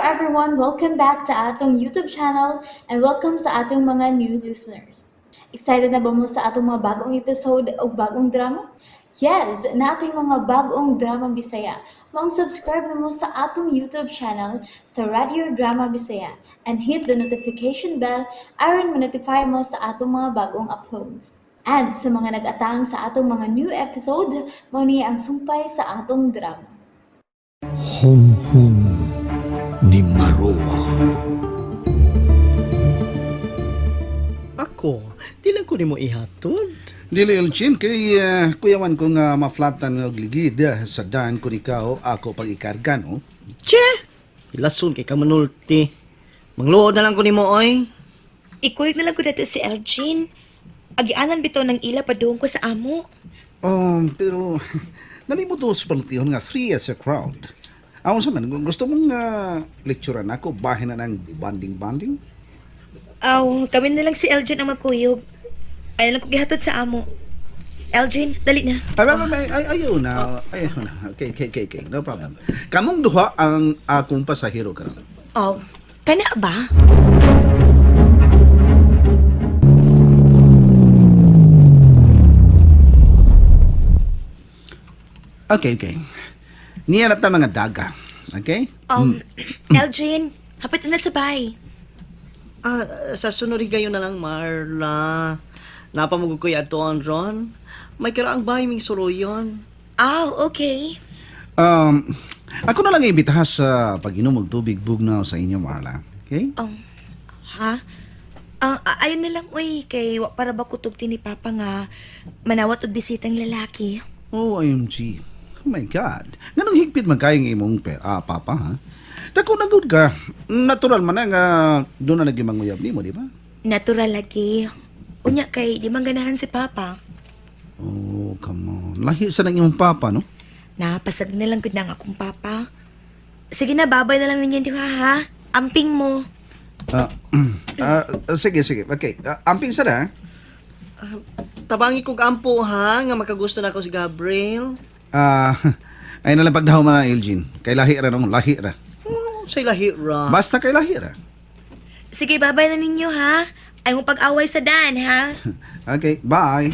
everyone, welcome back to atong YouTube channel and welcome sa atong mga new listeners. Excited na ba mo sa atong mga bagong episode o bagong drama? Yes, na ating mga bagong drama Bisaya. Mag-subscribe na mo sa atong YouTube channel sa Radio Drama Bisaya and hit the notification bell aron ma-notify mo sa atong mga bagong uploads. And sa mga nag-atang sa atong mga new episode, mo niya ang sumpay sa atong drama. Hong ni Maroa. Ako, di lang ko ni mo ihatod. Dili Elchin, kay kuyawan ko nga maflatan nga ligid sa daan ko ikaw ako pag ikarga, no? Che! Ilason kay kamanulti. Mangluod na lang ko ni mo, oy. Ikuyog na lang ko dito si Elgin. Agianan bitaw ng ila padung ko sa amo. Pero nalimot to sa palutihon nga free as a crowd. Ako sa man, gusto mong lecturean ako, bahin na ng banding-banding? Aw, kami na lang si Elgin ang magkuyog. Ayaw lang ko gihatod sa amo. Elgin, dali na. Ayaw na. Okay. No problem. Kamong duha ang akong pasahero ka. Aw, kana ba? Okay. Niya na ta mga daga. Okay? Elgin, hapit na sabay. Sa sunod kayo na lang, Marla. Napamugod ko yatoon, Ron. May karaang bahay ming suroyon. Aw, okay. Ako na lang ibitahas sa pag-inom og tubig bugnaw sa inyo, Marla. Okay? Ha? Ayun na lang, uy, kay wa para ba kutugti ni Papa nga manawat og bisitang lalaki. Oh, IMG. Oh my God. Ganong higpit man kayong imong papa, ha? Dako na good ka. Natural man na nga doon na naging manguyab ni mo, di ba? Natural lagi. Unya kay di man ganahan si Papa. Oh, come on. Lahi sa nang imong papa, no? Napasag na lang gud na ang akong Papa. Sige na, babay na lang ninyo diha ha. Amping mo. Sige. Okay. Amping sa na, Tabangi kog ampo, ha? Nga makagusto na ako si Gabriel. ay nalang pagdahaw man na, Elgin. Kay lahi ra, no? Lahi ra. Say lahi, Ron. Basta kay lahi ra. Sige, babay na ninyo ha. Ay mo pag-away sa daan ha. Okay, bye.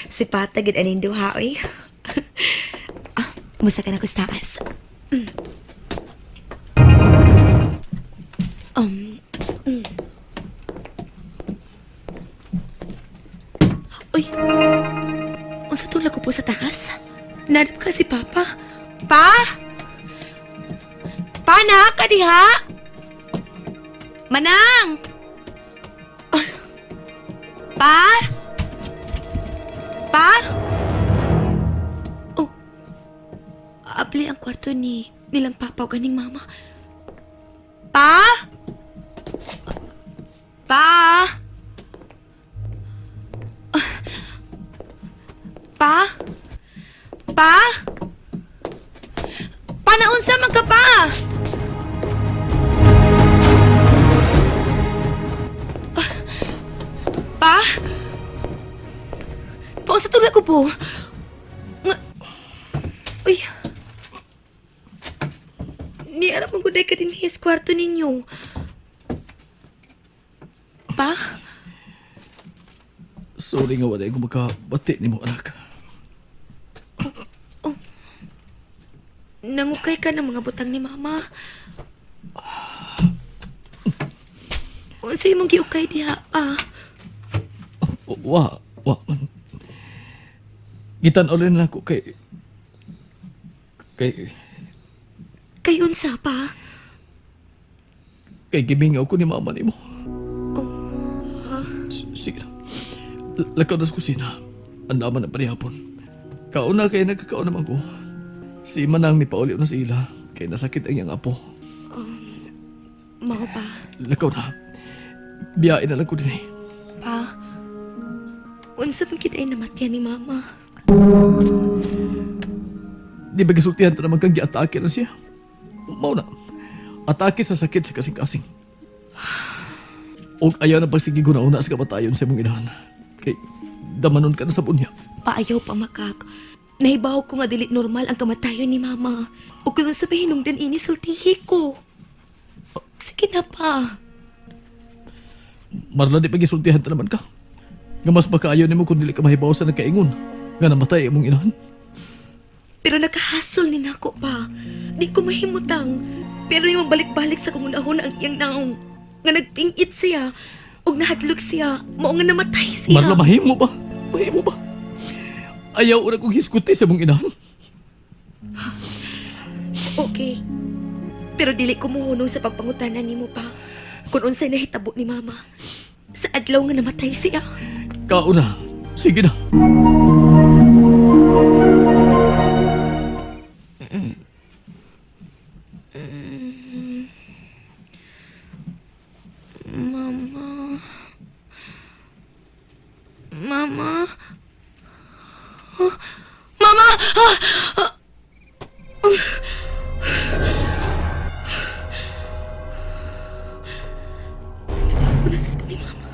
Si Pata gid aning duha oy. Musa ka na ko sa taas. Uy. Unsa tula ko po sa taas? Nadam ka si Papa. Pa? Pana ka diha? Manang! Pa? Pa? Oh. Abli ang kwarto nilang papa o ganing mama. Pa? Pa? Pa? Pa? Panaunsa man ka pa? Pa? Pausa tulad ko po. Uy. Niarap maguday ka din his kwarto ninyo. Pa? Sorry nga wala ko makabati ni mo, anak. Nangukay ka ng mga butang ni Mama. Unsay mong giukay diha, Wa. Gitan ulit na ako kay... Kay unsa pa? Kay gibingaw ko ni mama ni mo. Sige na. Lakaw na sa kusina. Andaman na panihapon. Kauna kay nagkakaon naman ko. Si Manang ni pauli na sa ila. Kay nasakit ang iyang apo. Mao pa. Lakaw na. Biyain na lang ko din eh. Pa, unsa man kita namatyan ni Mama? Di ba gisultihan ta naman kang giatake na siya? Mao na. Atake sa sakit sa kasing-kasing. O ayaw na pagsige guna-una sa kamatayon sa imong inahan. Kay damanon ka na sa bunya. Paayaw pa makak. Nahibaw ko nga dili normal ang kamatayon ni mama. O kung sabihin nung dan ini sultihi ko. Sige na pa. Marla, di pagisultihan ta naman ka. Nga mas makaayaw nimo kung dili ka mahibaw sa nagkaingon. Nga namatay imong inahan. Pero nakahasol ni nako pa. Di ko mahimutang. Pero yung balik-balik sa kumunahon ang iyang naong. Nga nagpingit siya. O nahadlok siya. Mao nga namatay siya. Marla, mahimo ba? Mahimo ba? Ayaw na kong hiskuti sa imong inahan. Okay. Pero dili ko muhunong sa pagpangutanan ni mo pa. Kung unsay nahitabo ni mama. Sa adlaw nga namatay siya. Kauna. Sige na. Mama. Mama. Oh, Mama! Nakunasan ko ni Mama.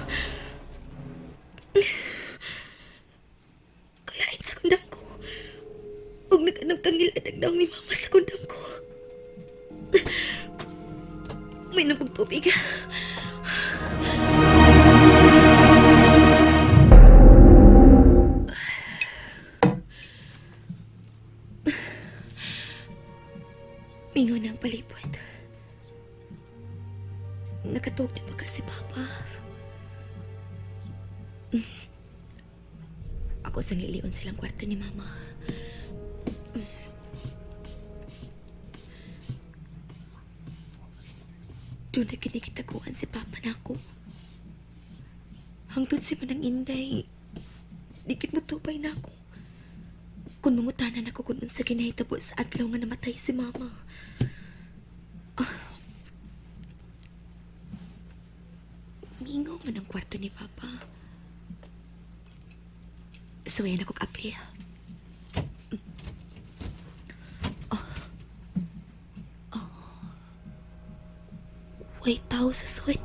Kalain sa kundang ko. Huwag nag-anong kangil at nagdaong ni Mama sa kundang ko. May nabog tubig. Mingo na ang palibot. Nakatuog na ba kasi Papa? Ako sang lilion silang kwarto ni Mama. Doon na kinikitaguan si Papa na ako. Hangtod si Manang Inday. Dikit mo tubay na ako. Kung mangutanan ako kung sa kinahitabo sa adlaw nga namatay si Mama. Mingaw man ang kwarto ni Papa. Suwayan ako kapli. Wait tao sa suwad.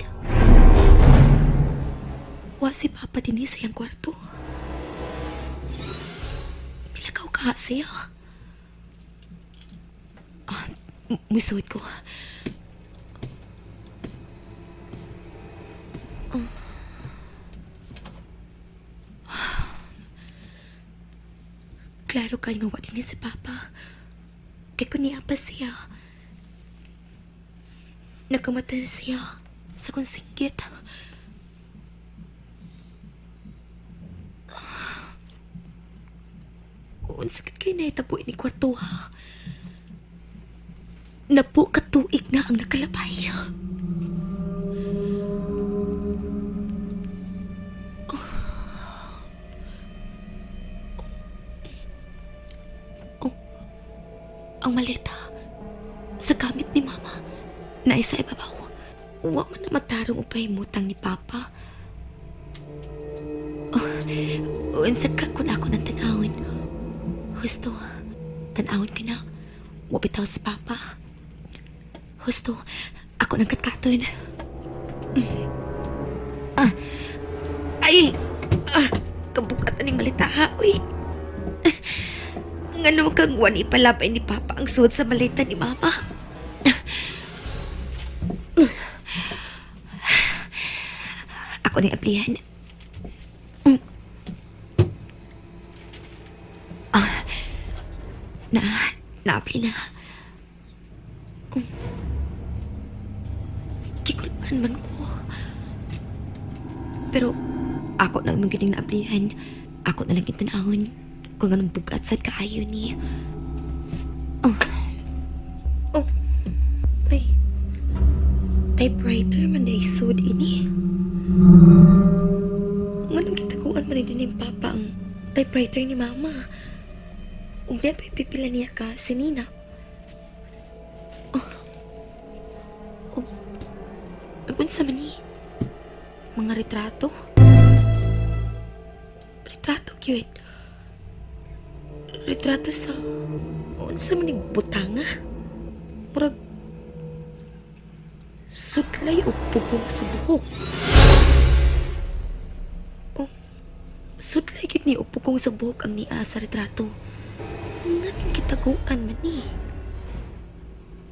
Wa si Papa din sa iyang kwarto. Milakaw ka siya. Musuot ko. Klaro ka nga wa din si Papa. Kaya ko niya pa siya. Nagkamata na siya sa kong singgit. Ang sakit kayo na itapuin ni kwarto ha. Napo katuig na ang nakalabay. Ang maleta sa gamit ni Mama na isa ibabaw. Huwag man na magtarong upay mutang ni Papa. Unsag ka kung ako ng tanawin. Husto, tanawin ka na. Huwag bitaw si Papa. Husto, ako ng katkaton. Kabukatan ng malita ha. Uy. Nga naman kang wani palabay ni Papa ang suot sa malita ni Mama. Ako ni aplihan. Naapli na. Kikulpan man ko. Pero ako na magaling na aplihan. Ako na lang itanahon kung anong bugat sa kaayo ni. Ay. Typewriter man na isod ini. Manong kitakuan man din ng Papa ang typewriter ni Mama. Ug na pa'y pipila niya ka si Nina. Nagunsa man ni. Mga retrato. Retrato, cute. Retrato sa... Unsa man ni butanga. Murag... Sudlay o pupong sa buhok. Sudlay gyud ni upo kong sa buhok ang niya sa retrato. Nganong kitaguan man ni?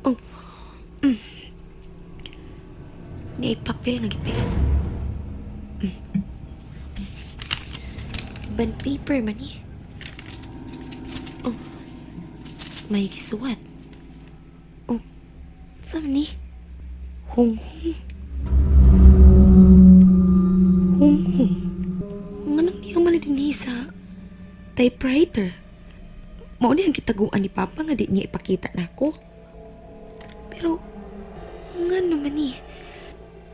Oh. May papel nga gipila. Band paper man ni. Oh. May gisuwat. Oh. Saan ni? Hong-hong. Hong-hong. Nganong niya man din sa typewriter. Mao ni ang kitaguan ni Papa nga di niya ipakita nako. Pero ngano man ni?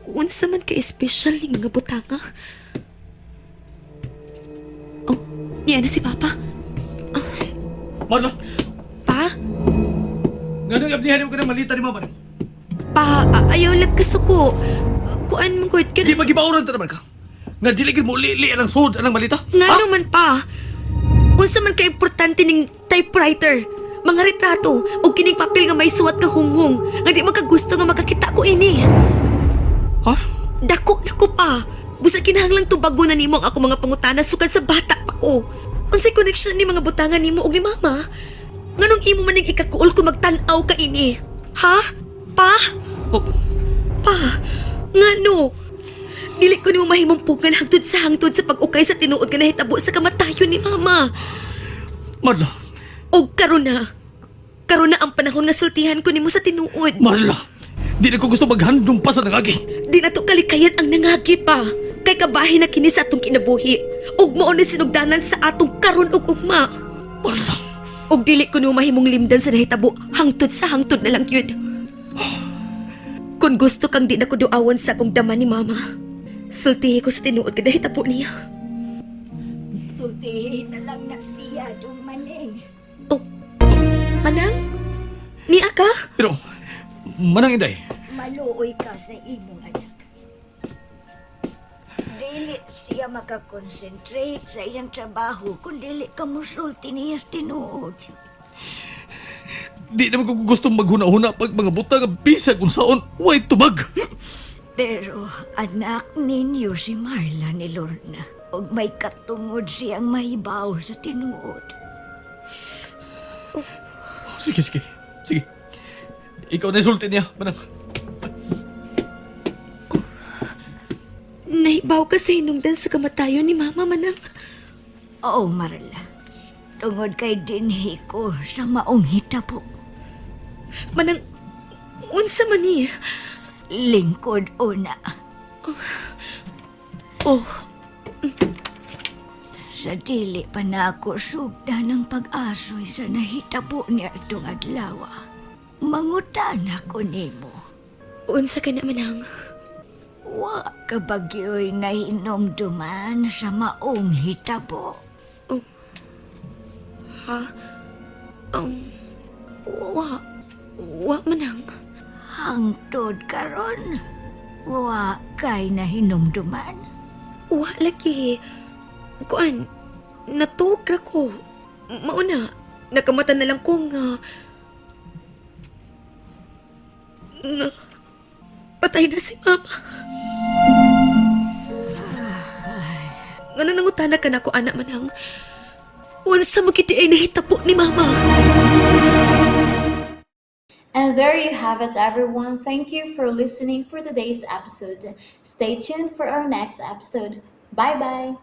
Unsa man ka espesyal ni mga butanga? Oh, niya na si Papa. Marla, Pa? nga nang abnihan mo ka ng malita ni mama. Pa, ayaw lang kasuko. Kuan mong kuit ka Di magibauran ta naman ka. Nga diligid mo li ang sud anang malita. Nga naman pa. Unsa man ka importante ning typewriter, mga retrato o kining papel nga may suwat ka hunghong nga di makagusto nga makakita ko ini. Ha? Dako pa. Busa kinahanglang tubago na nimo ang ako mga pangutana sukad sa bata pa ko. Unsay connection ni mga butangan nimo ug ni mama? Nganong imo man ning ikakuol kung magtan-aw ka ini? Ha? Pa? Oh, Pa? Ngano? Dili ko nimo mahimumpugan hangtod sa pag-ukay sa tinuod nga nahitabo sa kamatayon ni mama. Marla, Og karon na. Karon na ang panahon nga sultihan ko nimo sa tinuod. Marla. Di na ko gusto maghandom pa sa nangagi. Di na to kalikayan ang nangagi pa. Kay kabahin na kini sa atong kinabuhi. Og mao ni sinugdanan sa atong karon ug ugma. Marla. Og dili ko nimo mahimong limdan sa nahitabo hangtod na lang yun. Kung gusto kang di na ko duawan sa akong dama ni mama, sultihi ko sa tinuod ka nahitabo niya. Sultihin na lang na siya dung maning. Oh, manang? Niya ka? Pero, manang inday. Maluoy ka sa imong anak. Dili siya makakonsentrate sa iyang trabaho kung dili ka musulti niya sa tinuod. Di naman ko gusto maghuna-huna pag mga butang ang bisag kung saon. Way tubag. Pero anak ninyo si Marla ni Lorna. Og may katungod siyang mahibaw sa tinuod. Sige. Ikaw na isulti niya, manang. Nahibaw ka sa hinungdan sa kamatayon ni mama, manang. Oo, Marla. Tungod kay dinhi ko sa maong hitabo. Manang, unsa man ni? Lingkod una. Oh, Sa dili pa na ako sugda ng pag-asoy sa nahitabo niya itong adlaw. Mangutana ko nimo. unsa ka na, manang? Wa ka bagyo'y nahinomduman sa maong hitabo. Ha? Wa manang. Hangtod karon, wa kay nahinomduman. Wa lagi. Kuan, natugra ko. Mauna, nakamata na lang ko nga patay na si mama. Ngano nangutana ka na ko, anak manang? Unsa magiti ay nahitabo ni mama? And there you have it, everyone. Thank you for listening for today's episode. Stay tuned for our next episode. Bye bye.